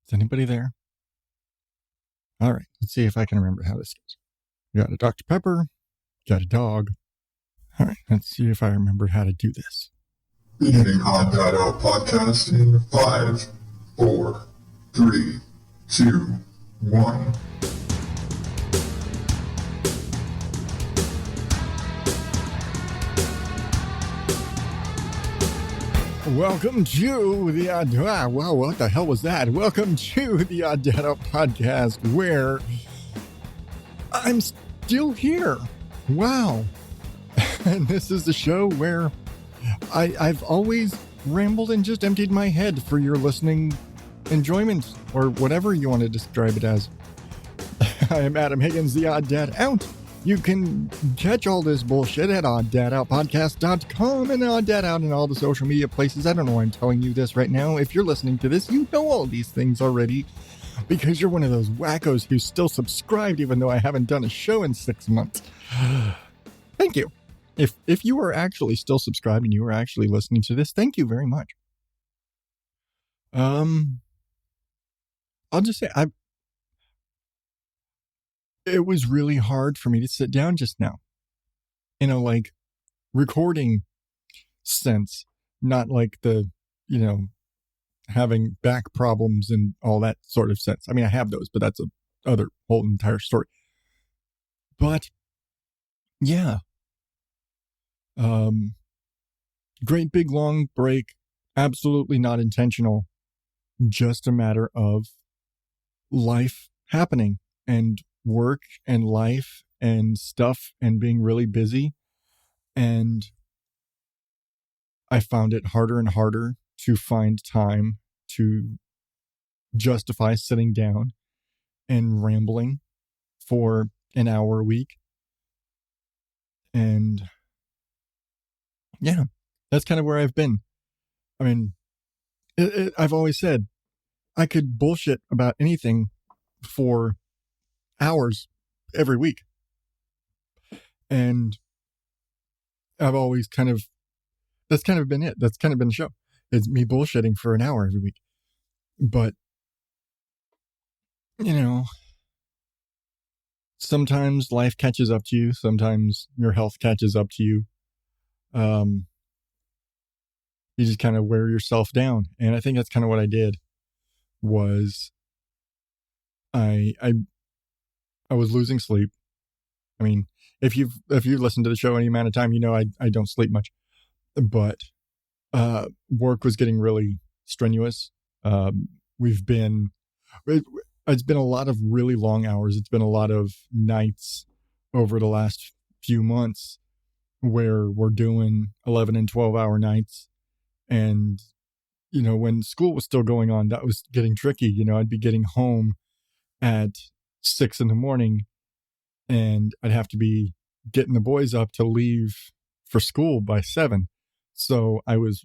Is anybody there? All right, let's see if I can remember how this goes. You got a Dr. Pepper, got a dog. All right, let's see if I remember how to do this. Beginning ODO podcast in 5, 4, 3, 2, 1. Welcome to the wow, what the hell was that? Welcome to the ODO podcast, where I'm still here. Wow. And this is the show where I've always rambled and just emptied my head for your listening enjoyment, or whatever you want to describe it as. I am Adam Higgins, the Odd Dad Out. You can catch all this bullshit at odddadoutpodcast.com and Odd Dad Out in all the social media places. I don't know why I'm telling you this right now. If you're listening to this, you know all these things already, because you're one of those wackos who's still subscribed even though I haven't done a show in 6 months. Thank you. If you are actually still subscribed and you are actually listening to this, thank you very much. I'll just say it was really hard for me to sit down just now, in a recording sense, not like the, having back problems and all that sort of sense. I mean, I have those, but that's a other whole entire story. But yeah, great big long break, absolutely not intentional, just a matter of life happening and work and life and stuff and being really busy. And I found it harder and harder to find time to justify sitting down and rambling for an hour a week. And yeah, that's kind of where I've been. I mean, I've always said I could bullshit about anything for hours every week. And I've always that's kind of been it. That's kind of been the show. It's me bullshitting for an hour every week. But, sometimes life catches up to you. Sometimes your health catches up to you. You just kind of wear yourself down. And I think that's kind of what I did. Was I was losing sleep. I mean, if you've listened to the show any amount of time, I don't sleep much. But work was getting really strenuous. It's been a lot of really long hours. It's been a lot of nights over the last few months where we're doing 11 and 12-hour nights. And, when school was still going on, that was getting tricky. I'd be getting home at 6 a.m. and I'd have to be getting the boys up to leave for school by 7. So I was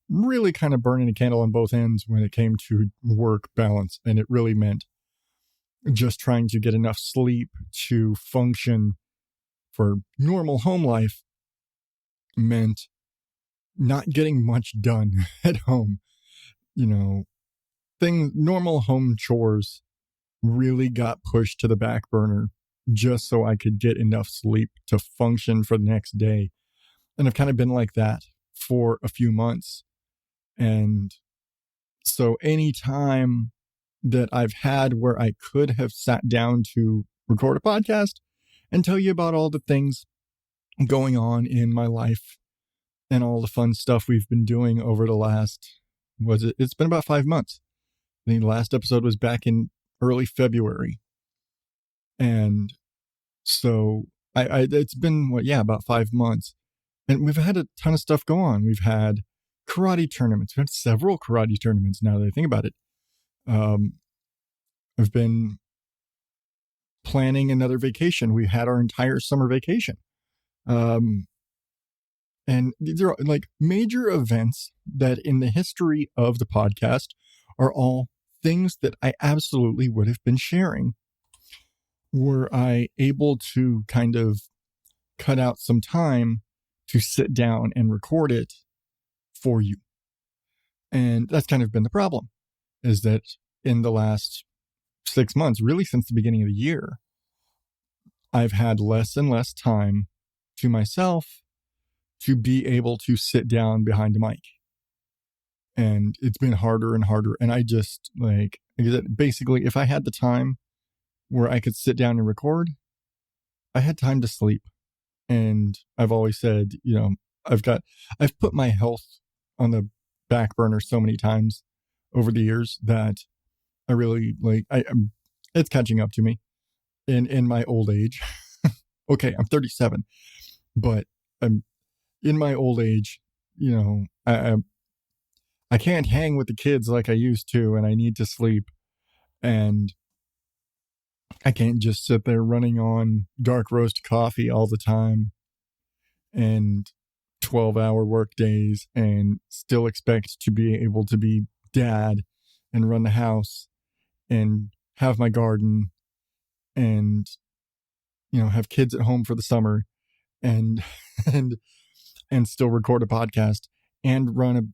really kind of burning a candle on both ends when it came to work balance. And it really meant just trying to get enough sleep to function for normal home life meant not getting much done at home. Normal home chores really got pushed to the back burner just so I could get enough sleep to function for the next day. And I've kind of been like that for a few months. And so any time that I've had where I could have sat down to record a podcast and tell you about all the things going on in my life and all the fun stuff we've been doing over the last, it's been about 5 months. I think the last episode was back in early February. And so it's been, about 5 months. And we've had a ton of stuff go on. We've had karate tournaments. We've had several karate tournaments now that I think about it. I've been planning another vacation. We had our entire summer vacation. And these are major events that in the history of the podcast are all things that I absolutely would have been sharing. Were I able to kind of cut out some time to sit down and record it for you? And that's kind of been the problem, is that in the last 6 months, really since the beginning of the year, I've had less and less time to myself to be able to sit down behind a mic. And it's been harder and harder. And I just basically, if I had the time where I could sit down and record, I had time to sleep. And I've always said, I've put my health on the back burner so many times over the years that I really it's catching up to me in my old age. Okay, I'm 37, but I'm in my old age. I can't hang with the kids like I used to, and I need to sleep. And I can't just sit there running on dark roast coffee all the time and 12-hour work days and still expect to be able to be dad and run the house and have my garden and, have kids at home for the summer and still record a podcast and run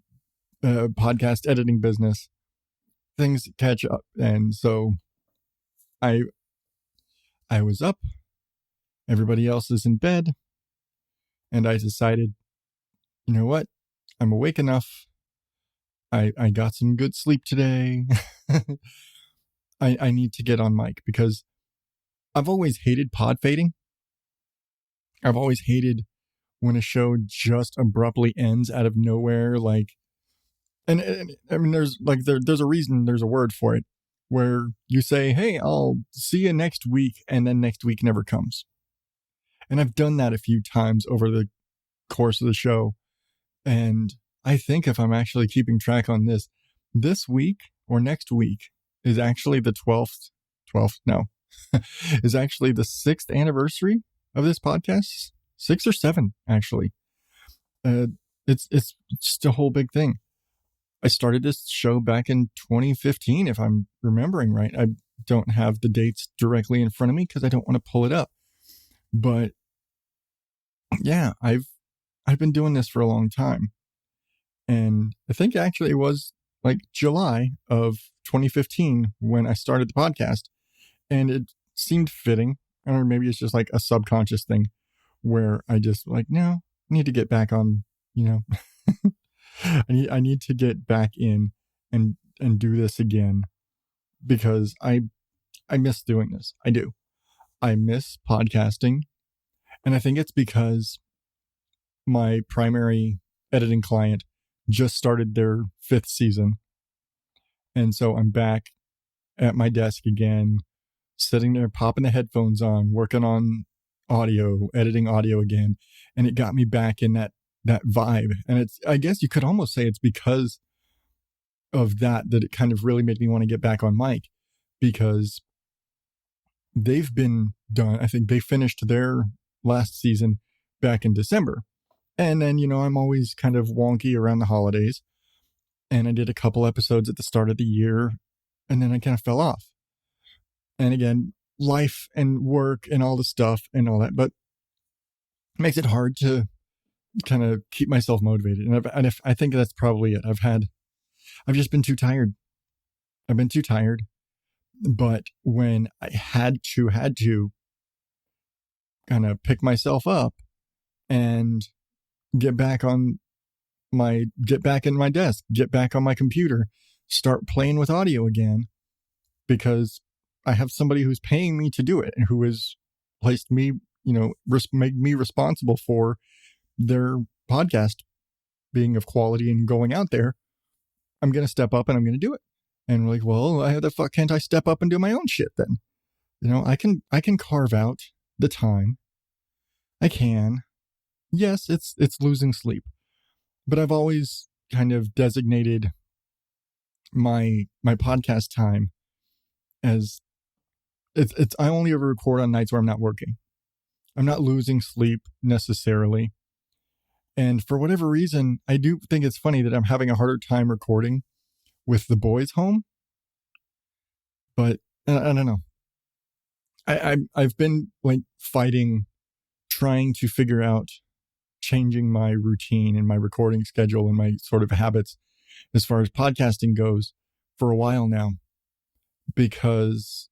a podcast editing business. Things catch up. And so I was up, everybody else is in bed, and I decided, you know what? I'm awake enough. I got some good sleep today. I need to get on mic because I've always hated pod fading. I've always hated when a show just abruptly ends out of nowhere. And I mean, there's a reason, there's a word for it, where you say, hey, I'll see you next week, and then next week never comes. And I've done that a few times over the course of the show. And I think if I'm actually keeping track on this week or next week is actually the 12th, is actually the 6th anniversary of this podcast. 6 or 7, actually. It's just a whole big thing. I started this show back in 2015, if I'm remembering right. I don't have the dates directly in front of me because I don't want to pull it up. But yeah, I've been doing this for a long time. And I think actually it was July of 2015 when I started the podcast. And it seemed fitting, or maybe it's just a subconscious thing where I just no, I need to get back on, I need to get back in and do this again because I miss doing this. I do. I miss podcasting. And I think it's because my primary editing client just started their 5th season. And so I'm back at my desk again, sitting there, popping the headphones on, working on audio, editing audio again. And it got me back in that vibe. And I guess you could almost say it's because of that it kind of really made me want to get back on mic, because they've been done. I think they finished their last season back in December. And then, I'm always kind of wonky around the holidays. And I did a couple episodes at the start of the year, and then I kind of fell off. And again, life and work and all the stuff and all that, but it makes it hard to kind of keep myself motivated. And I think that's probably it. I've just been too tired. I've been too tired. But when I had to kind of pick myself up and get back in my desk, get back on my computer, start playing with audio again, because I have somebody who's paying me to do it and who has placed me, made me responsible for their podcast being of quality and going out there. I'm going to step up and I'm going to do it. And we're well, how the fuck can't I step up and do my own shit then? I can carve out the time. I can. Yes, it's losing sleep, but I've always kind of designated my podcast time as it's I only ever record on nights where I'm not working. I'm not losing sleep necessarily. And for whatever reason, I do think it's funny that I'm having a harder time recording with the boys home. But I don't know. I've been fighting, trying to figure out changing my routine and my recording schedule and my sort of habits as far as podcasting goes for a while now. because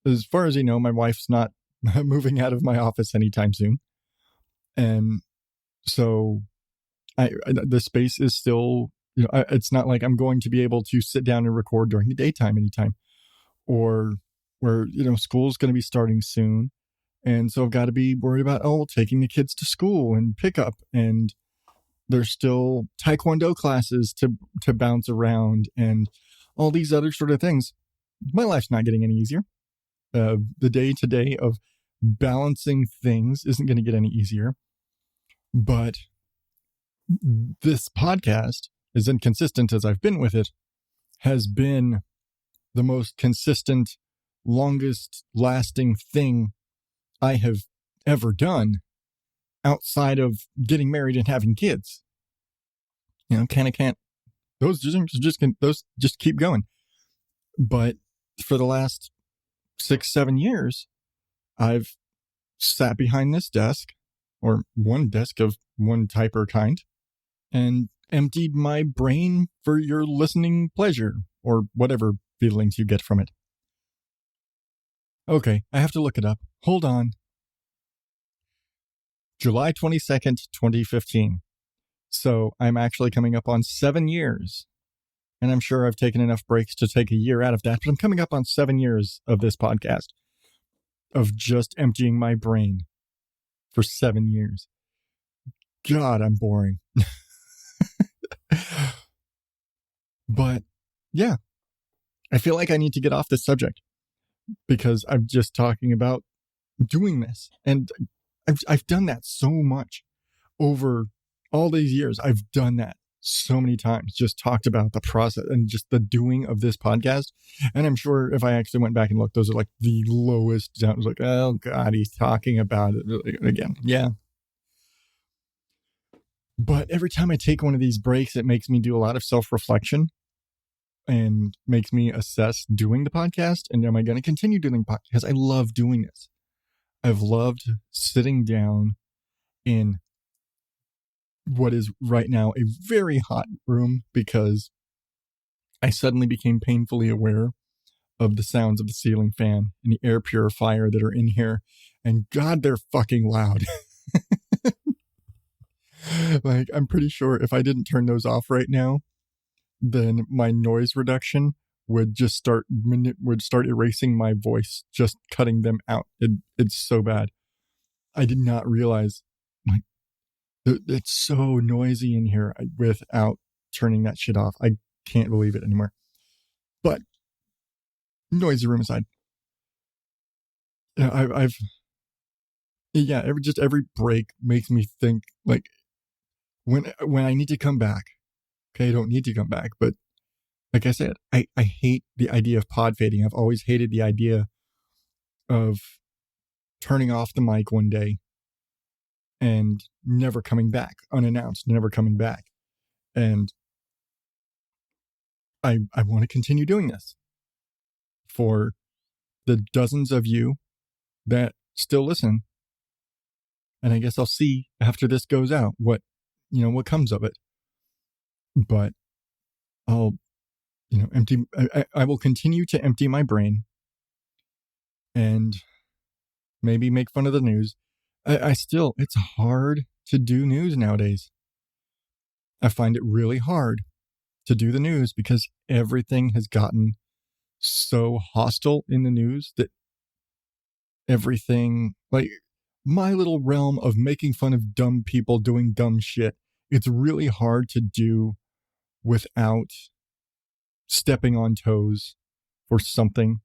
as far as you know, my wife's not moving out of my office anytime soon. And so the space is still, it's not like I'm going to be able to sit down and record during the daytime anytime, or where, school's going to be starting soon. And so I've got to be worried about, taking the kids to school and pick up. And there's still Taekwondo classes to bounce around and all these other sort of things. My life's not getting any easier. The day-to-day of balancing things isn't going to get any easier. But this podcast, as inconsistent as I've been with it, has been the most consistent, longest lasting thing I have ever done outside of getting married and having kids. Can't. Those just keep going. But for the last 6-7 years, I've sat behind this desk, or one desk of one type or kind, and emptied my brain for your listening pleasure, or whatever feelings you get from it. Okay, I have to look it up. Hold on. July 22nd, 2015. So I'm actually coming up on 7 years. And I'm sure I've taken enough breaks to take a year out of that, but I'm coming up on 7 years of this podcast, of just emptying my brain for 7 years. God, I'm boring. But yeah, I feel like I need to get off this subject because I'm just talking about doing this. And I've done that so much over all these years. I've done that so many times, just talked about the process and just the doing of this podcast. And I'm sure if I actually went back and looked, those are like the lowest down. It was like, oh God, he's talking about it again. Yeah. But every time I take one of these breaks, it makes me do a lot of self-reflection and makes me assess doing the podcast. And am I going to continue doing podcast? Because I love doing this. I've loved sitting down in what is right now a very hot room because I suddenly became painfully aware of the sounds of the ceiling fan and the air purifier that are in here. And God, they're fucking loud. Like, I'm pretty sure if I didn't turn those off right now, then my noise reduction would just start erasing my voice, just cutting them out. It's so bad. I did not realize, like, it's so noisy in here without turning that shit off. I can't believe it anymore. But noisy room aside, every break makes me think, like, when I need to come back. Okay, I don't need to come back, but like I said, I hate the idea of pod fading. I've always hated the idea of turning off the mic one day and never coming back, unannounced, never coming back. And I want to continue doing this for the dozens of you that still listen. And I guess I'll see after this goes out what comes of it. But I'll, I will continue to empty my brain and maybe make fun of the news. It's hard to do news nowadays. I find it really hard to do the news because everything has gotten so hostile in the news that everything, like my little realm of making fun of dumb people doing dumb shit, it's really hard to do without stepping on toes for something,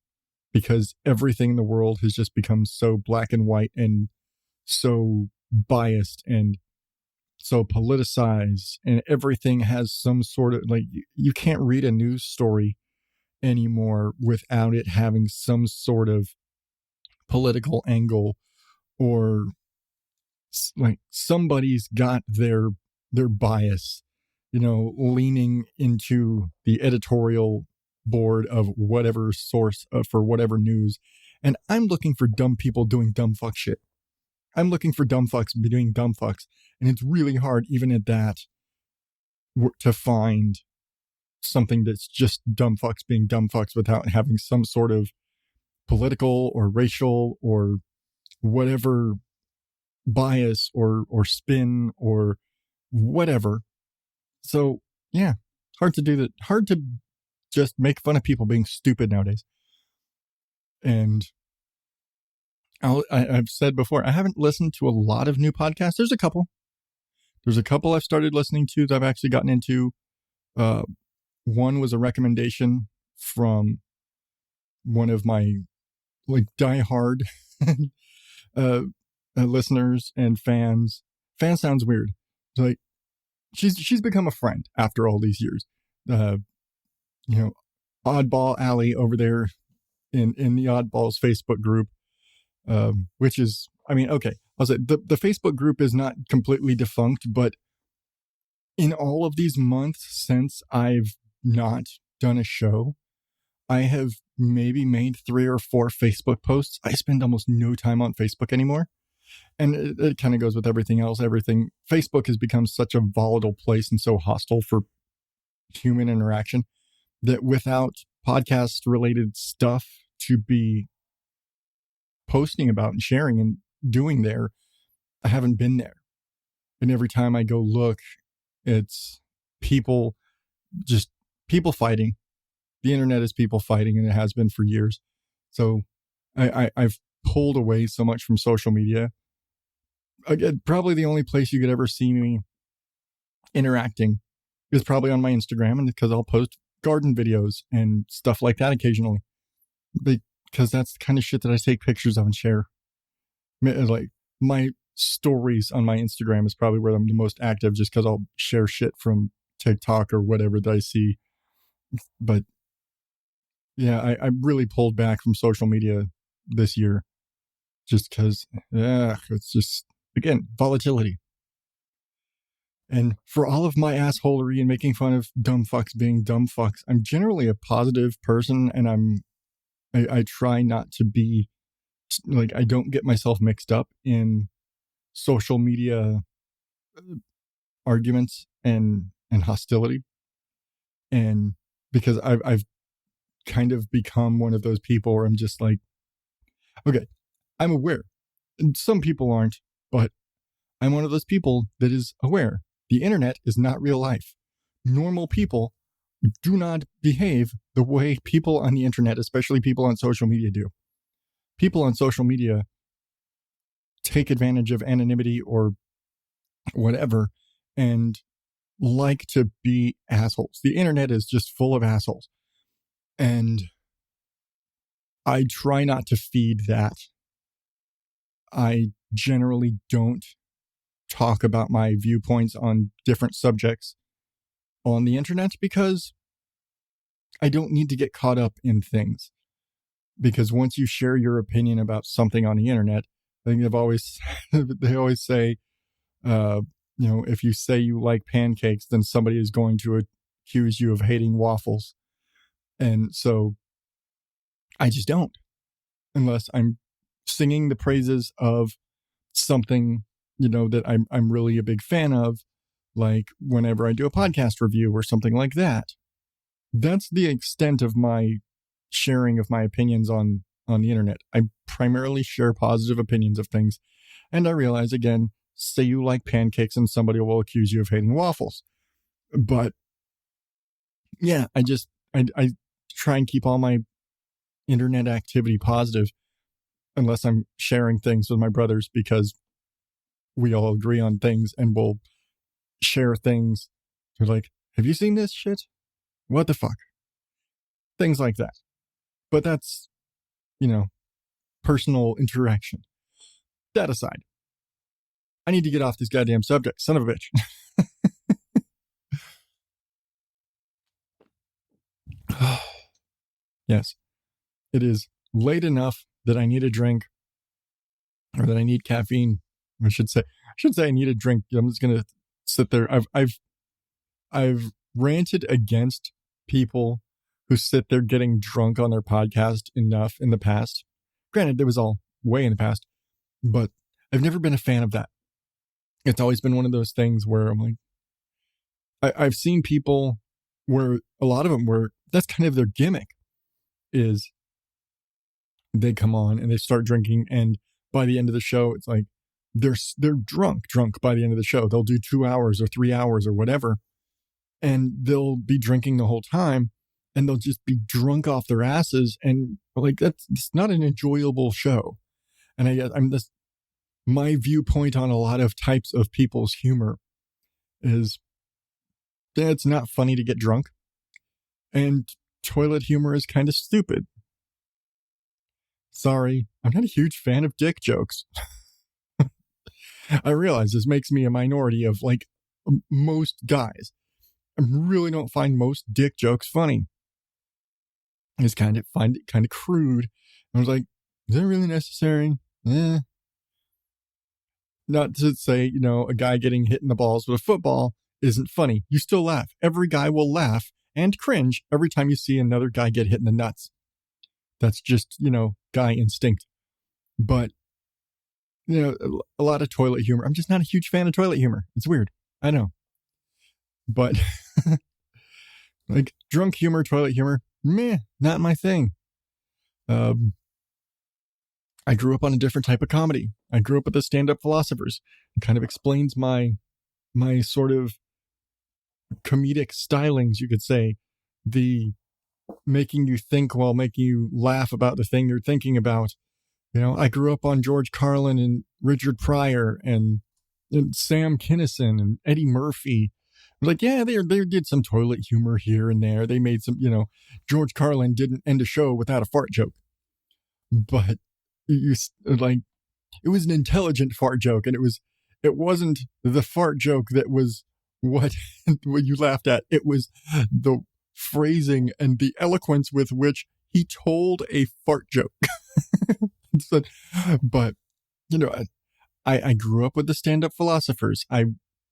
because everything in the world has just become so black and white and so biased and so politicized, and everything has some sort of, like, you can't read a news story anymore without it having some sort of political angle, or like somebody's got their bias, leaning into the editorial board of whatever source for whatever news. And I'm looking for dumb people doing dumb fuck shit. I'm looking for dumb fucks doing dumb fucks. And it's really hard, even at that, to find something that's just dumb fucks being dumb fucks without having some sort of political or racial or whatever bias or spin or whatever. So yeah, hard to do that. Hard to just make fun of people being stupid nowadays. And I've said before, I haven't listened to a lot of new podcasts. There's a couple I've started listening to that I've actually gotten into. One was a recommendation from one of my like diehard listeners and fans. Fan sounds weird. Like she's become a friend after all these years. Oddball Alley over there in the Oddballs Facebook group, which is, I mean, okay, I'll say the Facebook group is not completely defunct, but in all of these months since I've not done a show, I have maybe made 3 or 4 Facebook posts. I spend almost no time on Facebook anymore. And it kind of goes with everything else. Facebook has become such a volatile place and so hostile for human interaction that without podcast related stuff to be posting about and sharing and doing there, I haven't been there. And every time I go look, it's people fighting. The internet is people fighting, and it has been for years. So I've pulled away so much from social media. Again, probably the only place you could ever see me interacting is probably on my Instagram, and because I'll post garden videos and stuff like that occasionally, because that's the kind of shit that I take pictures of and share. Like my stories on my Instagram is probably where I'm the most active, just because I'll share shit from TikTok or whatever that I see. But yeah, I really pulled back from social media this year just because it's just, again, volatility. And for all of my assholery and making fun of dumb fucks being dumb fucks, I'm generally a positive person, and I try not to be like, I don't get myself mixed up in social media arguments and hostility. And because I've kind of become one of those people where I'm just like, okay, I'm aware. And some people aren't, but I'm one of those people that is aware. The internet is not real life. Normal people do not behave the way people on the internet, especially people on social media, do. People on social media take advantage of anonymity or whatever and like to be assholes. The internet is just full of assholes. And I try not to feed that. I generally don't talk about my viewpoints on different subjects on the internet because I don't need to get caught up in things. Because once you share your opinion about something on the internet, I think they always say, if you say you like pancakes, then somebody is going to accuse you of hating waffles. And so I just don't, unless I'm singing the praises of something, that I'm really a big fan of, like whenever I do a podcast review or something like that. That's the extent of my sharing of my opinions on the internet. I primarily share positive opinions of things. And I realize, again, say you like pancakes and somebody will accuse you of hating waffles. But yeah, I try and keep all my internet activity positive unless I'm sharing things with my brothers, because we all agree on things and we'll share things. They're like, have you seen this shit? What the fuck? Things like that. But that's, personal interaction. That aside, I need to get off this goddamn subject. Son of a bitch. Yes, it is late enough that I need a drink, or that I need caffeine. I should say I need a drink. I'm just gonna sit there. I've ranted against people who sit there getting drunk on their podcast enough in the past. Granted, it was all way in the past, but I've never been a fan of that. It's always been one of those things where I'm like, I've seen people where a lot of them were, that's kind of their gimmick, is they come on and they start drinking, and by the end of the show, it's like they're drunk by the end of the show. They'll do 2 hours or 3 hours or whatever, and they'll be drinking the whole time, and they'll just be drunk off their asses, and like it's not an enjoyable show. And I'm this my viewpoint on a lot of types of people's humor is that it's not funny to get drunk, and toilet humor is kind of stupid. Sorry, I'm not a huge fan of dick jokes. I realize this makes me a minority of like most guys. I really don't find most dick jokes funny. I just find it kind of crude. I was like, is that really necessary? Eh. Not to say, a guy getting hit in the balls with a football isn't funny. You still laugh. Every guy will laugh and cringe every time you see another guy get hit in the nuts. That's just, guy instinct. But, a lot of toilet humor. I'm just not a huge fan of toilet humor. It's weird. I know. But like drunk humor, toilet humor, meh, not my thing. I grew up on a different type of comedy. I grew up with the stand-up philosophers. It kind of explains my sort of comedic stylings, you could say. The making you think while making you laugh about the thing you're thinking about. I grew up on George Carlin and Richard Pryor and Sam Kinison and Eddie Murphy. Like, yeah, they did some toilet humor here and there. They made some, George Carlin didn't end a show without a fart joke. But it was an intelligent fart joke, and it wasn't the fart joke that was what you laughed at. It was the phrasing and the eloquence with which he told a fart joke. So, but I grew up with the stand-up philosophers. I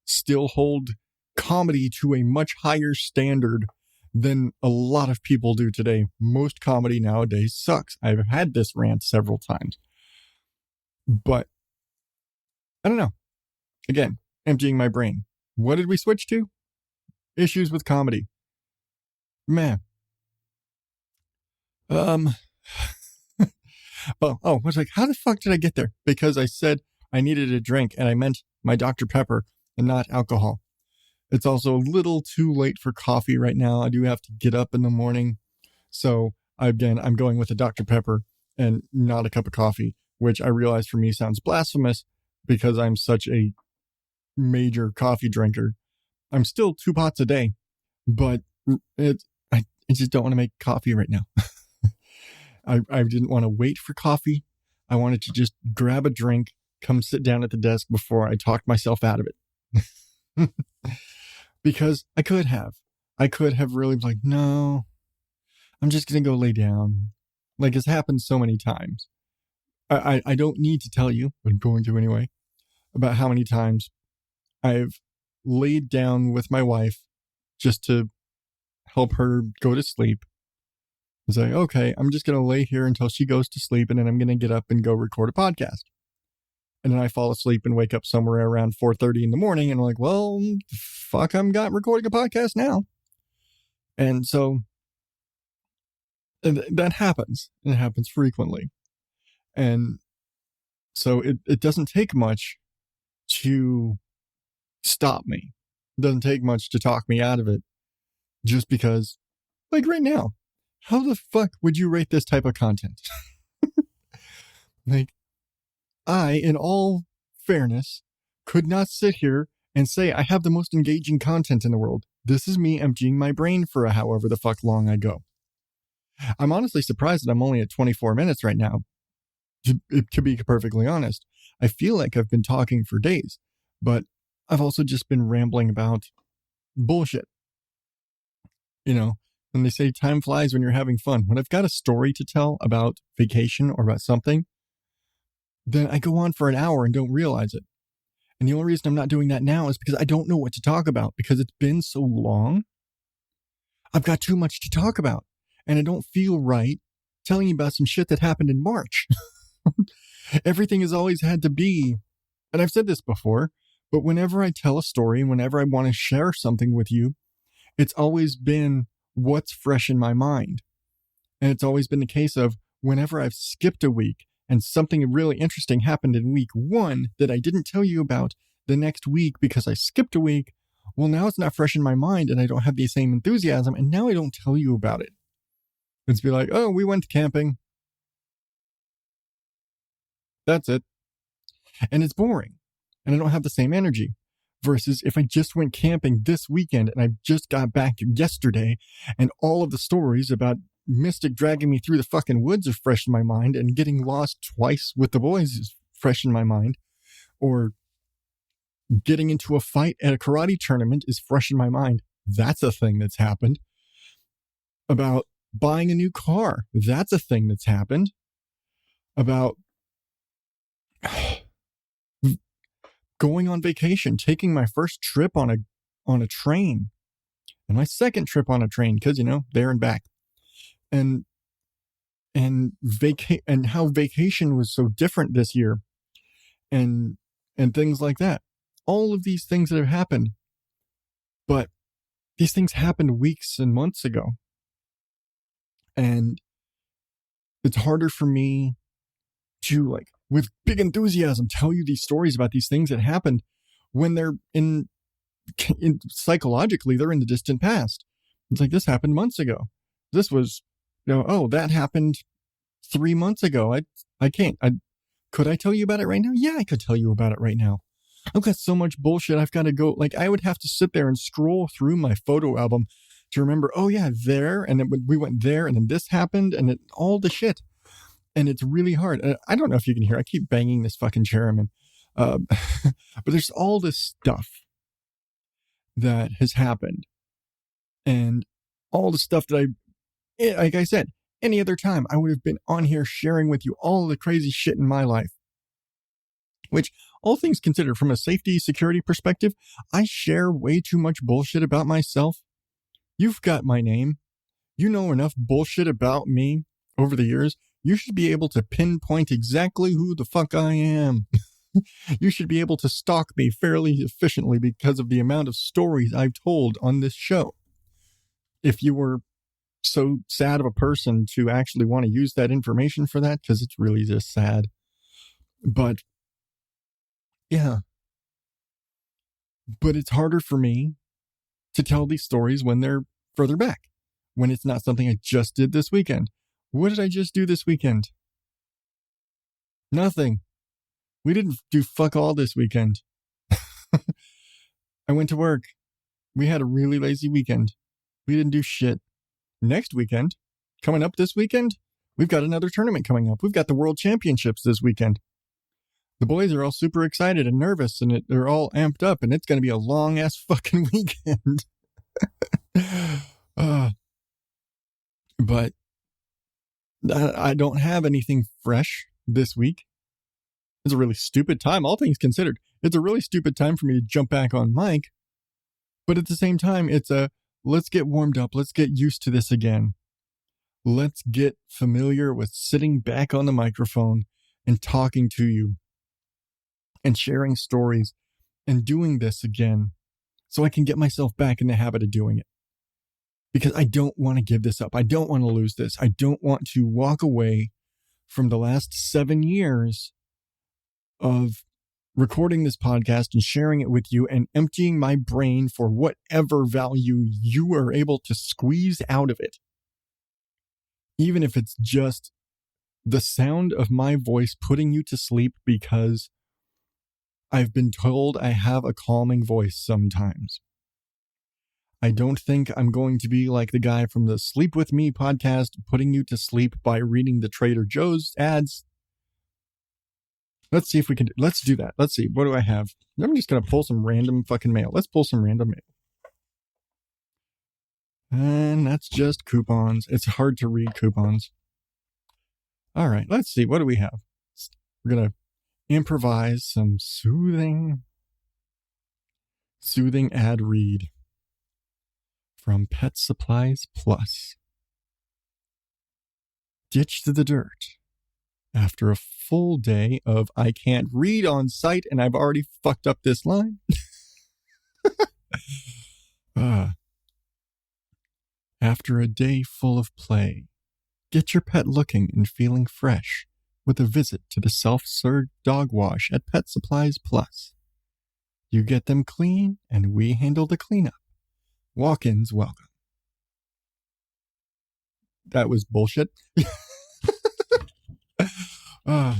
still hold comedy to a much higher standard than a lot of people do today. Most comedy nowadays sucks. I've had this rant several times, but I don't know. Again, emptying my brain. What did we switch to? Issues with comedy. Man. I was like, how the fuck did I get there? Because I said I needed a drink, and I meant my Dr. Pepper and not alcohol. It's also a little too late for coffee right now. I do have to get up in the morning. So I'm going with a Dr. Pepper and not a cup of coffee, which I realize for me sounds blasphemous because I'm such a major coffee drinker. I'm still 2 pots a day, but I just don't want to make coffee right now. I didn't want to wait for coffee. I wanted to just grab a drink, come sit down at the desk before I talked myself out of it. Because I could have really been like, no, I'm just going to go lay down. Like it's happened so many times. I don't need to tell you, but I'm going to anyway, about how many times I've laid down with my wife just to help her go to sleep. It's like, okay, I'm just going to lay here until she goes to sleep, and then I'm going to get up and go record a podcast. And then I fall asleep and wake up somewhere around 4:30 in the morning, and I'm like, well, fuck, I'm recording a podcast now. And so that happens. It happens frequently. And so it doesn't take much to stop me. It doesn't take much to talk me out of it. Just because, like right now, how the fuck would you rate this type of content? Like, I, in all fairness, could not sit here and say I have the most engaging content in the world. This is me emptying my brain for however the fuck long I go. I'm honestly surprised that I'm only at 24 minutes right now. To be perfectly honest, I feel like I've been talking for days, but I've also just been rambling about bullshit. When they say time flies when you're having fun, when I've got a story to tell about vacation or about something, then I go on for an hour and don't realize it. And the only reason I'm not doing that now is because I don't know what to talk about because it's been so long. I've got too much to talk about, and I don't feel right telling you about some shit that happened in March. Everything has always had to be, and I've said this before, but whenever I tell a story and whenever I want to share something with you, It's always been what's fresh in my mind. And it's always been the case of whenever I've skipped a week and something really interesting happened in week 1 that I didn't tell you about the next week because I skipped a week, well, now it's not fresh in my mind and I don't have the same enthusiasm, and now I don't tell you about it. It's be like, oh, we went camping. That's it. And it's boring. And I don't have the same energy. Versus if I just went camping this weekend and I just got back yesterday and all of the stories about Mystic dragging me through the fucking woods are fresh in my mind, and getting lost twice with the boys is fresh in my mind, or getting into a fight at a karate tournament is fresh in my mind. That's a thing that's happened. About buying a new car, that's a thing that's happened. About going on vacation, taking my first trip on a train, and my second trip on a train, because there and back, and how vacation was so different this year, and things like that. All of these things that have happened, but these things happened weeks and months ago, and it's harder for me to, with big enthusiasm, tell you these stories about these things that happened when they're in psychologically, they're in the distant past. It's like, this happened months ago. This was, that happened 3 months ago. I can't. Could I tell you about it right now? Yeah, I could tell you about it right now. I've got so much bullshit. I've got to go. I would have to sit there and scroll through my photo album to remember, oh yeah, there. And then we went there and then this happened and all the shit. And it's really hard. I don't know if you can hear, I keep banging this fucking chairman. But there's all this stuff that has happened. And all the stuff that like I said, any other time I would have been on here sharing with you all the crazy shit in my life. Which, all things considered, from a safety, security perspective, I share way too much bullshit about myself. You've got my name. You know enough bullshit about me over the years. You should be able to pinpoint exactly who the fuck I am. You should be able to stalk me fairly efficiently because of the amount of stories I've told on this show. If you were so sad of a person to actually want to use that information for that, because it's really just sad. But yeah. But it's harder for me to tell these stories when they're further back, when it's not something I just did this weekend. What did I just do this weekend? Nothing. We didn't do fuck all this weekend. I went to work. We had a really lazy weekend. We didn't do shit. Next weekend, coming up this weekend, we've got another tournament coming up. We've got the World Championships this weekend. The boys are all super excited and nervous, and they're all amped up, and it's going to be a long-ass fucking weekend. But I don't have anything fresh this week. It's a really stupid time, all things considered. It's a really stupid time for me to jump back on mic. But at the same time, it's let's get warmed up. Let's get used to this again. Let's get familiar with sitting back on the microphone and talking to you and sharing stories and doing this again so I can get myself back in the habit of doing it. Because I don't want to give this up. I don't want to lose this. I don't want to walk away from the last 7 years of recording this podcast and sharing it with you and emptying my brain for whatever value you are able to squeeze out of it. Even if it's just the sound of my voice putting you to sleep, because I've been told I have a calming voice sometimes. I don't think I'm going to be like the guy from the Sleep With Me podcast, putting you to sleep by reading the Trader Joe's ads. Let's see if we can let's do that. Let's see. What do I have? I'm just going to pull some random fucking mail. Let's pull some random mail. And that's just coupons. It's hard to read coupons. All right. Let's see. What do we have? We're going to improvise some soothing ad read from Pet Supplies Plus. Ditch to the dirt. After a full day of I can't read on site and I've already fucked up this line. After a day full of play, get your pet looking and feeling fresh with a visit to the self-serve dog wash at Pet Supplies Plus. You get them clean, and we handle the cleanup. Walk-ins welcome. That was bullshit. I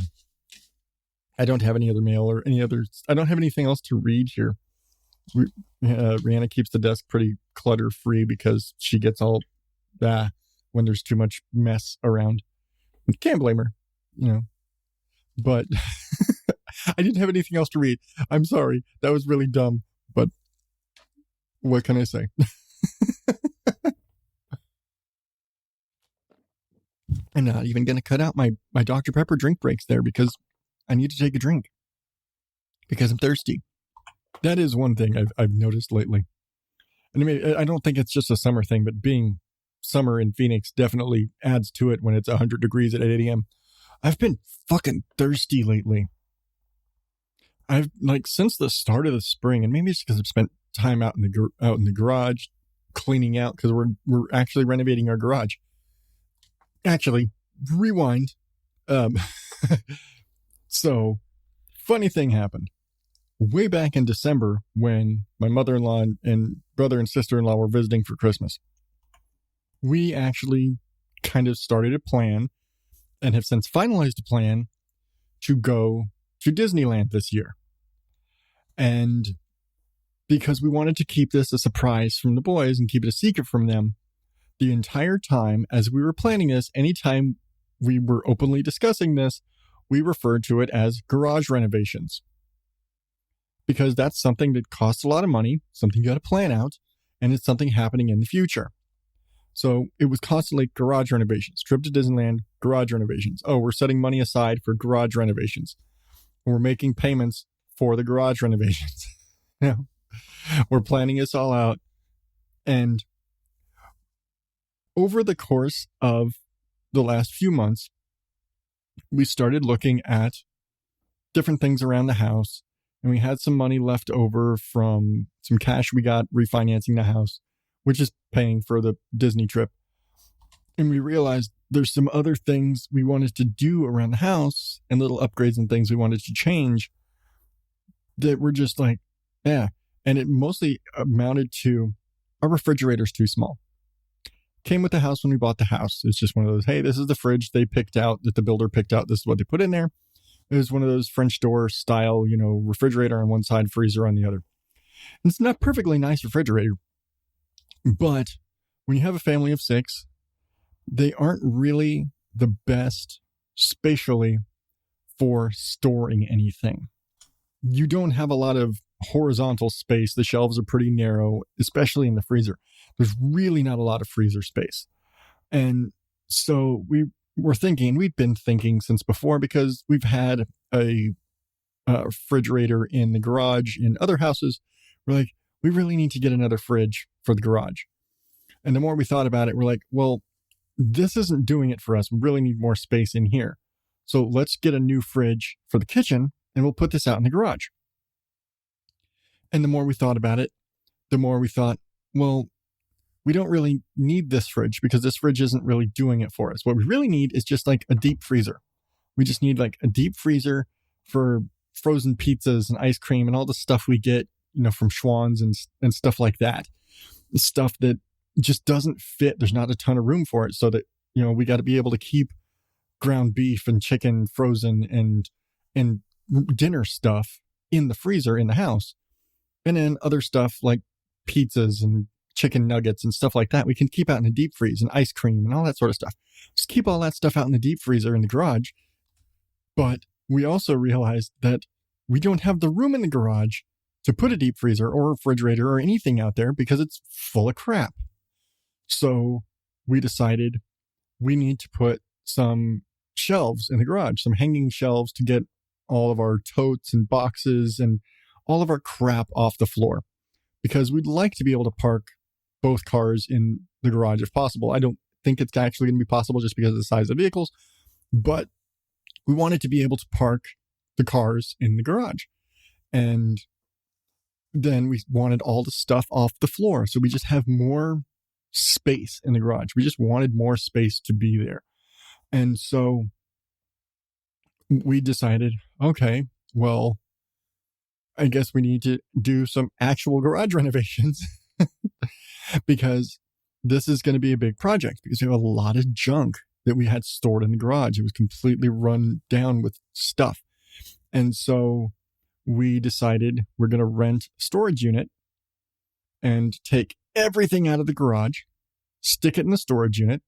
don't have any other mail or any other. I don't have anything else to read here. Rihanna keeps the desk pretty clutter-free because she gets all when there's too much mess around. Can't blame her, But I didn't have anything else to read. I'm sorry. That was really dumb. But what can I say? I'm not even going to cut out my Dr. Pepper drink breaks there because I need to take a drink because I'm thirsty. That is one thing I've noticed lately. And I mean, I don't think it's just a summer thing, but being summer in Phoenix definitely adds to it when it's 100 degrees at 8 a.m. I've been fucking thirsty lately. I've since the start of the spring, and maybe it's because I've spent time out in the garage cleaning out because we're actually renovating our garage. Actually, rewind. So, funny thing happened. Way back in December when my mother-in-law and brother and sister-in-law were visiting for Christmas, we actually kind of started a plan and have since finalized a plan to go to Disneyland this year. And because we wanted to keep this a surprise from the boys and keep it a secret from them, the entire time as we were planning this, anytime we were openly discussing this, we referred to it as garage renovations. Because that's something that costs a lot of money, something you got to plan out, and it's something happening in the future. So it was constantly garage renovations, trip to Disneyland, garage renovations. Oh, we're setting money aside for garage renovations. We're making payments for the garage renovations. We're planning this all out. And over the course of the last few months, we started looking at different things around the house. And we had some money left over from some cash we got refinancing the house, which is paying for the Disney trip. And we realized there's some other things we wanted to do around the house and little upgrades and things we wanted to change that were just like, And it mostly amounted to our refrigerator's too small. Came with the house when we bought the house. It's just one of those, hey, this is the fridge they picked out, that the builder picked out. This is what they put in there. It was one of those French door style, refrigerator on one side, freezer on the other. And it's not perfectly nice refrigerator, but when you have a family of 6, they aren't really the best spatially for storing anything. You don't have a lot of horizontal space. The shelves are pretty narrow, especially in the freezer. There's really not a lot of freezer space. And so we've been thinking since before, because we've had a refrigerator in the garage in other houses. We're like, we really need to get another fridge for the garage. And the more we thought about it, we're like, well, this isn't doing it for us. We really need more space in here. So let's get a new fridge for the kitchen and we'll put this out in the garage. And the more we thought about it, the more we thought, well, we don't really need this fridge because this fridge isn't really doing it for us. What we really need is just like a deep freezer. We just need like a deep freezer for frozen pizzas and ice cream and all the stuff we get, from Schwann's and stuff like that. The stuff that just doesn't fit. There's not a ton of room for it. So that, we got to be able to keep ground beef and chicken frozen and dinner stuff in the freezer in the house. And then other stuff like pizzas and chicken nuggets and stuff like that, we can keep out in the deep freeze, and ice cream and all that sort of stuff. Just keep all that stuff out in the deep freezer in the garage. But we also realized that we don't have the room in the garage to put a deep freezer or a refrigerator or anything out there because it's full of crap. So we decided we need to put some shelves in the garage, some hanging shelves to get all of our totes and boxes and all of our crap off the floor, because we'd like to be able to park both cars in the garage if possible. I don't think it's actually going to be possible just because of the size of the vehicles, but we wanted to be able to park the cars in the garage. And then we wanted all the stuff off the floor. So we just have more space in the garage. We just wanted more space to be there. And so we decided, okay, well, I guess we need to do some actual garage renovations because this is going to be a big project because we have a lot of junk that we had stored in the garage. It was completely run down with stuff. And so we decided we're going to rent a storage unit and take everything out of the garage, stick it in the storage unit,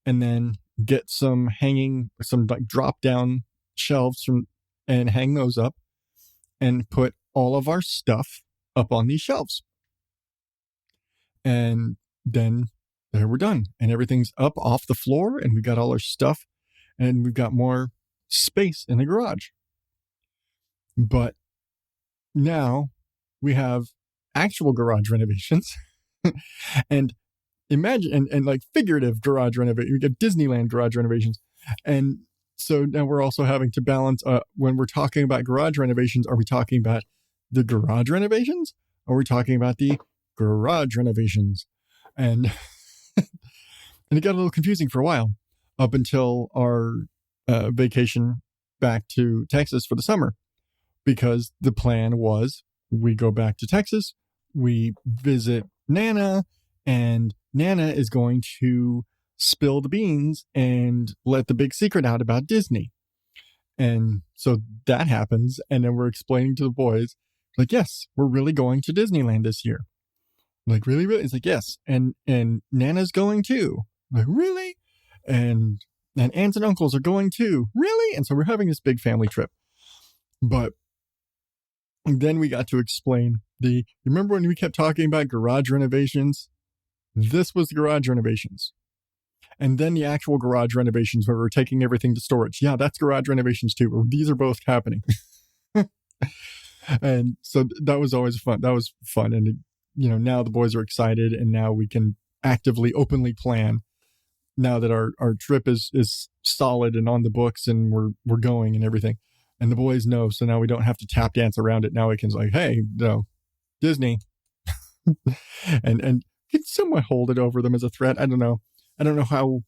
and then get some like drop down shelves and hang those up and put all of our stuff up on these shelves. And then there we're done. And everything's up off the floor and we got all our stuff and we've got more space in the garage. But now we have actual garage renovations and imagine, and like figurative garage renovation. We get Disneyland garage renovations. And so now we're also having to balance when we're talking about garage renovations, are we talking about the garage renovations? Or are we talking about the garage renovations? And and it got a little confusing for a while up until our vacation back to Texas for the summer, because the plan was we go back to Texas, we visit Nana, and Nana is going to spill the beans and let the big secret out about Disney. And so that happens. And then we're explaining to the boys, like, yes, we're really going to Disneyland this year. Like, really, really? It's like, yes. And Nana's going too. Like, really? And aunts and uncles are going too. Really? And so we're having this big family trip. But then we got to explain remember when we kept talking about garage renovations? This was the garage renovations. And then the actual garage renovations where we're taking everything to storage. Yeah, that's garage renovations too. These are both happening. And so that was always fun. That was fun. And, now the boys are excited and now we can actively, openly plan now that our trip is solid and on the books and we're going and everything. And the boys know. So now we don't have to tap dance around it. Now we can like, hey, no, Disney. and can somewhat hold it over them as a threat. I don't know how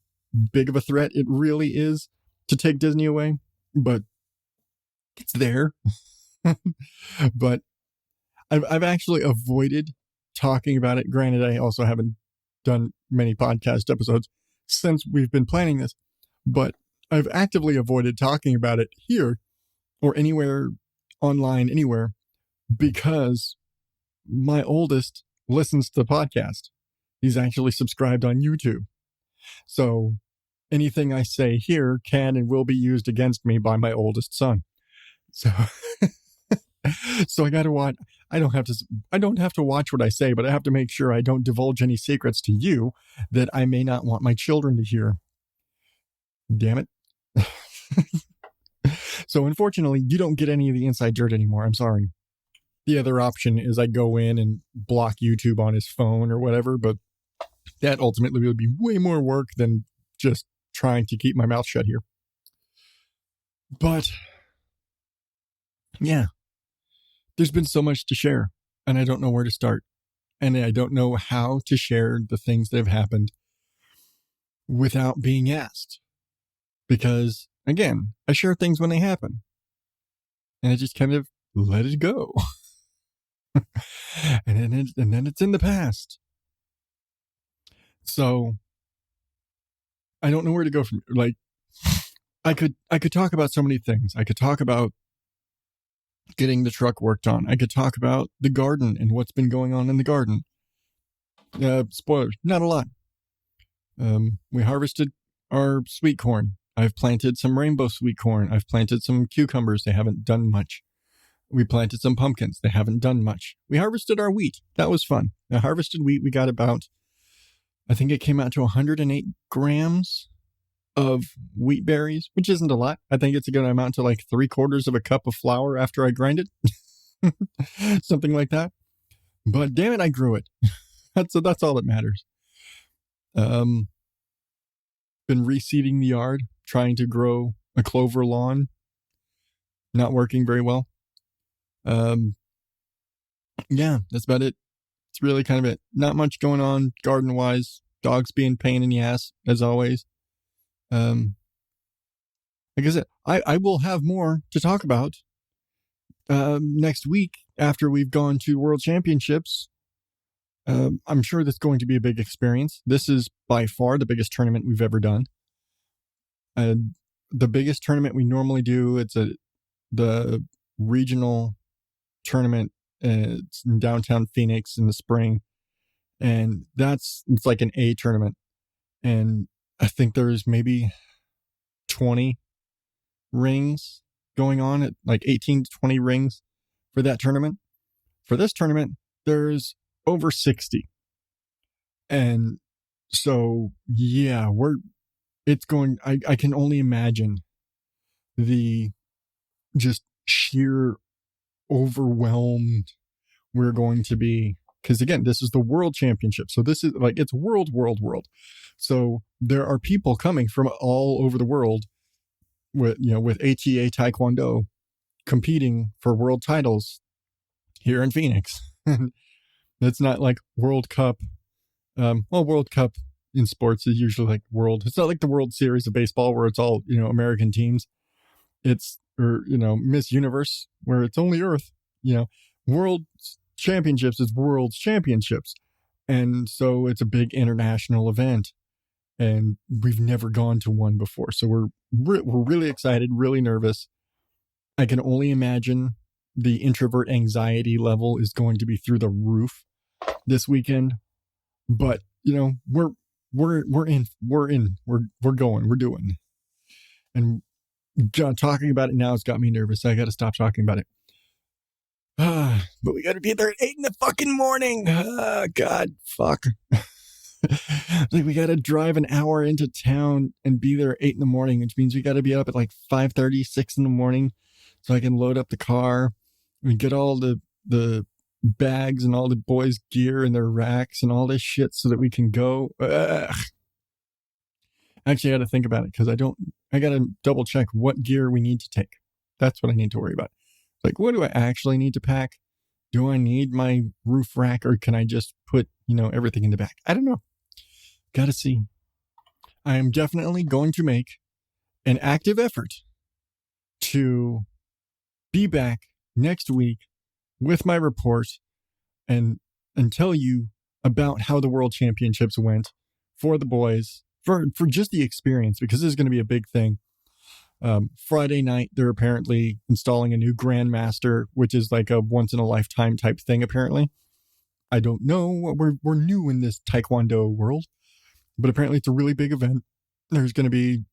big of a threat it really is to take Disney away, but it's there. But I've actually avoided talking about it. Granted, I also haven't done many podcast episodes since we've been planning this, but I've actively avoided talking about it here or anywhere online, anywhere, because my oldest listens to the podcast. He's actually subscribed on YouTube. So anything I say here can and will be used against me by my oldest son. So, so I got to watch. I don't have to watch what I say, but I have to make sure I don't divulge any secrets to you that I may not want my children to hear. Damn it. So unfortunately, you don't get any of the inside dirt anymore. I'm sorry. The other option is I go in and block YouTube on his phone or whatever, but that ultimately would be way more work than just trying to keep my mouth shut here. But yeah, there's been so much to share and I don't know where to start. And I don't know how to share the things that have happened without being asked. Because again, I share things when they happen and I just kind of let it go. and then it's in the past. So I don't know where to go from. Like, I could talk about so many things. I could talk about getting the truck worked on. I could talk about the garden and what's been going on in the garden. Spoilers, not a lot. We harvested our sweet corn. I've planted some rainbow sweet corn. I've planted some cucumbers. They haven't done much. We planted some pumpkins. They haven't done much. We harvested our wheat. That was fun. I harvested wheat. We got about, I think it came out to 108 grams of wheat berries, which isn't a lot. I think it's going to amount to like 3/4 of a cup of flour after I grind it. Something like that. But damn it, I grew it. That's all that matters. Been reseeding the yard, trying to grow a clover lawn. Not working very well. Yeah, that's about it. That's really kind of it. Not much going on garden-wise. Dogs being pain in the ass, as always. Like I said, I will have more to talk about next week after we've gone to World Championships. I'm sure that's going to be a big experience. This is by far the biggest tournament we've ever done. The biggest tournament we normally do, it's the regional tournament. It's in downtown Phoenix in the spring, and it's like an A tournament. And I think there's maybe 20 rings going on at like 18 to 20 rings for that tournament. For this tournament, there's over 60. And so, yeah, I can only imagine the just sheer overwhelmed we're going to be. Because again, this is the World Championship. So this is like, it's world. So there are people coming from all over the world with ATA Taekwondo competing for world titles here in Phoenix. It's not like World Cup. World Cup in sports is usually like world. It's not like the World Series of baseball where it's all, American teams. Or Miss Universe where it's only Earth. World Championships is World Championships. And so it's a big international event. And we've never gone to one before. So we're really excited, really nervous. I can only imagine the introvert anxiety level is going to be through the roof this weekend. But, we're going, we're doing. And talking about it now has got me nervous. I got to stop talking about it. But we got to be there at 8 in the fucking morning. God, fuck. Like we got to drive an hour into town and be there at 8 in the morning, which means we got to be up at like 5:30, 6 in the morning so I can load up the car and get all the bags and all the boys' gear and their racks and all this shit so that we can go. Actually, I got to think about it because I got to double check what gear we need to take. That's what I need to worry about. Like, what do I actually need to pack? Do I need my roof rack or can I just put, everything in the back? I don't know. Got to see. I am definitely going to make an active effort to be back next week with my report and tell you about how the World Championships went for the boys, for just the experience, because this is going to be a big thing. Friday night, they're apparently installing a new grandmaster, which is like a once in a lifetime type thing, apparently. I don't know. We're new in this Taekwondo world, but apparently it's a really big event. There's going to be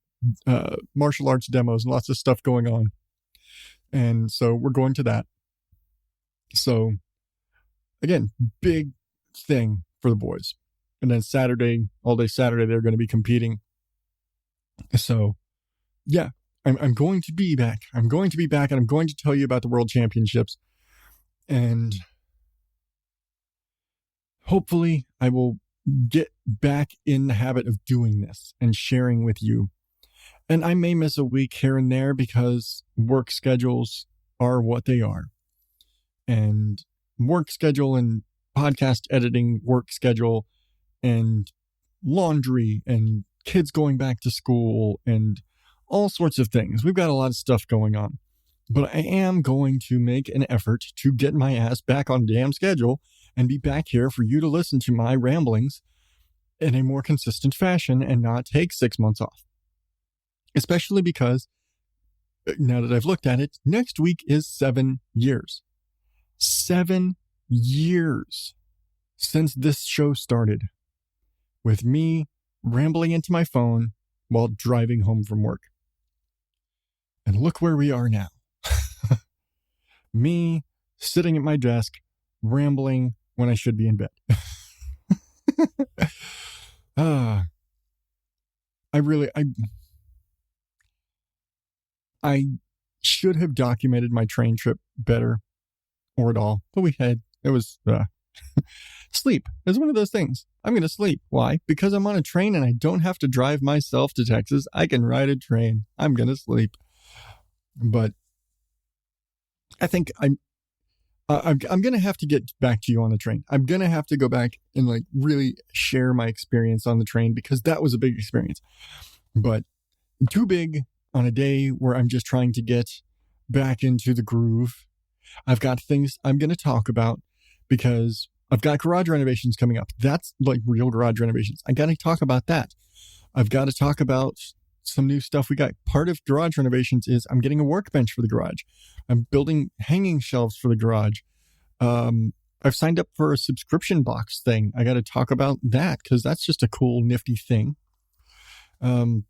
martial arts demos and lots of stuff going on. And so we're going to that. So again, big thing for the boys. And then Saturday, all day Saturday, they're going to be competing. So yeah, I'm going to be back. I'm going to be back and I'm going to tell you about the World Championships. And hopefully I will get back in the habit of doing this and sharing with you. And I may miss a week here and there because work schedules are what they are. And work schedule and podcast editing work schedule and laundry and kids going back to school and all sorts of things. We've got a lot of stuff going on. But I am going to make an effort to get my ass back on damn schedule and be back here for you to listen to my ramblings in a more consistent fashion and not take 6 months off. Especially because, now that I've looked at it, next week is 7 years. 7 years since this show started. With me rambling into my phone while driving home from work. And look where we are now. Me sitting at my desk, rambling when I should be in bed. I should have documented my train trip better or at all, but it was sleep. It's one of those things. I'm going to sleep. Why? Because I'm on a train and I don't have to drive myself to Texas. I can ride a train. I'm going to sleep. But I think I'm going to have to get back to you on the train. I'm going to have to go back and like really share my experience on the train because that was a big experience. But too big on a day where I'm just trying to get back into the groove. I've got things I'm going to talk about because I've got garage renovations coming up. That's like real garage renovations. I got to talk about that. I've got to talk about some new stuff we got. Part of garage renovations is I'm getting a workbench for the garage. I'm building hanging shelves for the garage. I've signed up for a subscription box thing. I got to talk about that because that's just a cool, nifty thing. Hell,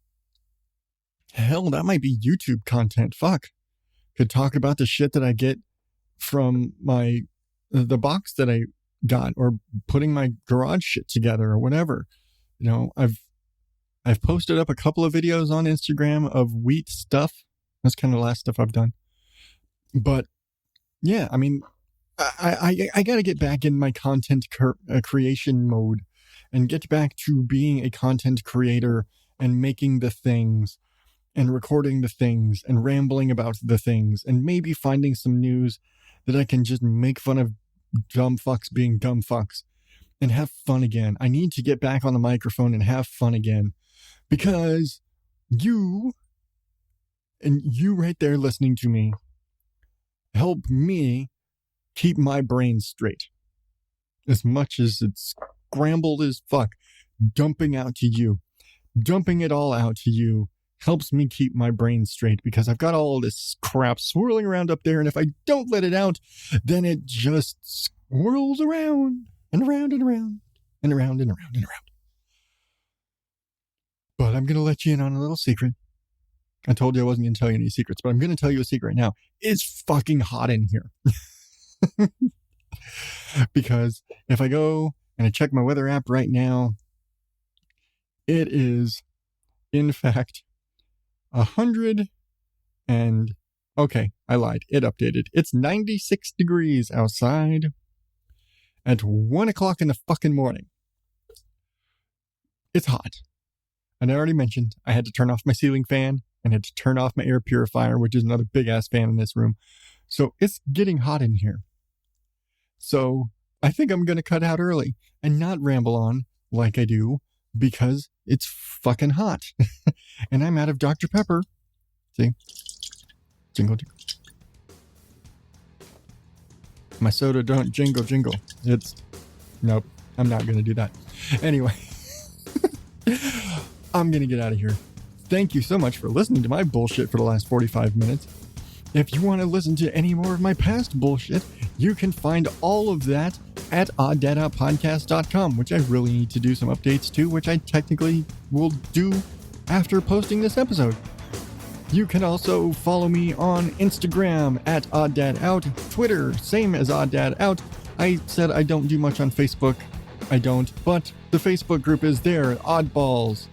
that might be YouTube content. Fuck. Could talk about the shit that I get from the box that I got or putting my garage shit together or whatever. You know, I've posted up a couple of videos on Instagram of wheat stuff. That's kind of the last stuff I've done. But yeah, I mean, I got to get back in my content creation mode and get back to being a content creator and making the things and recording the things and rambling about the things and maybe finding some news that I can just make fun of dumb fucks being dumb fucks and have fun again. I need to get back on the microphone and have fun again because you right there listening to me help me keep my brain straight. As much as it's scrambled as fuck, dumping it all out to you helps me keep my brain straight because I've got all this crap swirling around up there, and if I don't let it out, then it just swirls around and around and around and around and around and around. But I'm going to let you in on a little secret. I told you I wasn't going to tell you any secrets, but I'm going to tell you a secret right now. It's fucking hot in here. Because if I go and I check my weather app right now, it is, in fact, 100 and... Okay, I lied. It updated. It's 96 degrees outside at 1 o'clock in the fucking morning. It's hot. And I already mentioned I had to turn off my ceiling fan and had to turn off my air purifier, which is another big-ass fan in this room. So it's getting hot in here. So I think I'm going to cut out early and not ramble on like I do because it's fucking hot. And I'm out of Dr. Pepper. See? Jingle, jingle. My soda don't jingle, jingle. Nope, I'm not going to do that. Anyway, I'm going to get out of here. Thank you so much for listening to my bullshit for the last 45 minutes. If you want to listen to any more of my past bullshit, you can find all of that at odddadoutpodcast.com, which I really need to do some updates to, which I technically will do after posting this episode. You can also follow me on Instagram at odddadout, Twitter, same as odddadout. I said I don't do much on Facebook. I don't, but the Facebook group is there, Oddballs.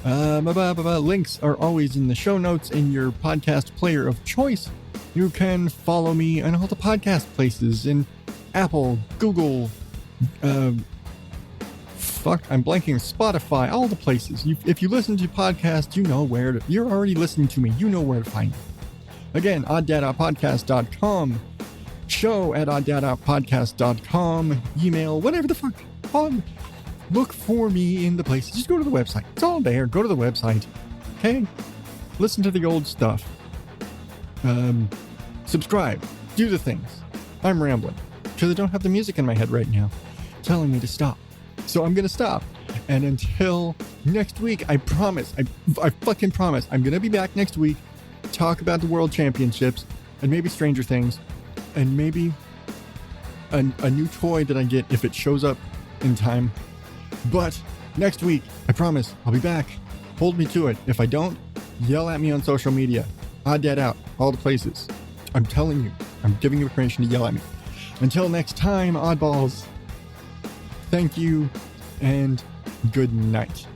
Links are always in the show notes in your podcast player of choice. You can follow me on all the podcast places in Apple, Google, I'm blanking, Spotify, all the places. If you listen to podcasts, you know where to, you're already listening to me, you know where to find me. Again, odddadoutpodcast.com, show at odddadoutpodcast.com, email, whatever the fuck. Look for me in the places. Just go to the website. It's all there. Go to the website. Okay? Listen to the old stuff. Subscribe. Do the things. I'm rambling because I don't have the music in my head right now telling me to stop. So I'm going to stop. And until next week, I promise, I fucking promise, I'm going to be back next week, talk about the World Championships and maybe Stranger Things and maybe a new toy that I get if it shows up in time. But next week, I promise, I'll be back. Hold me to it. If I don't, yell at me on social media. OddDadOut, all the places. I'm telling you, I'm giving you permission to yell at me. Until next time, oddballs, thank you and good night.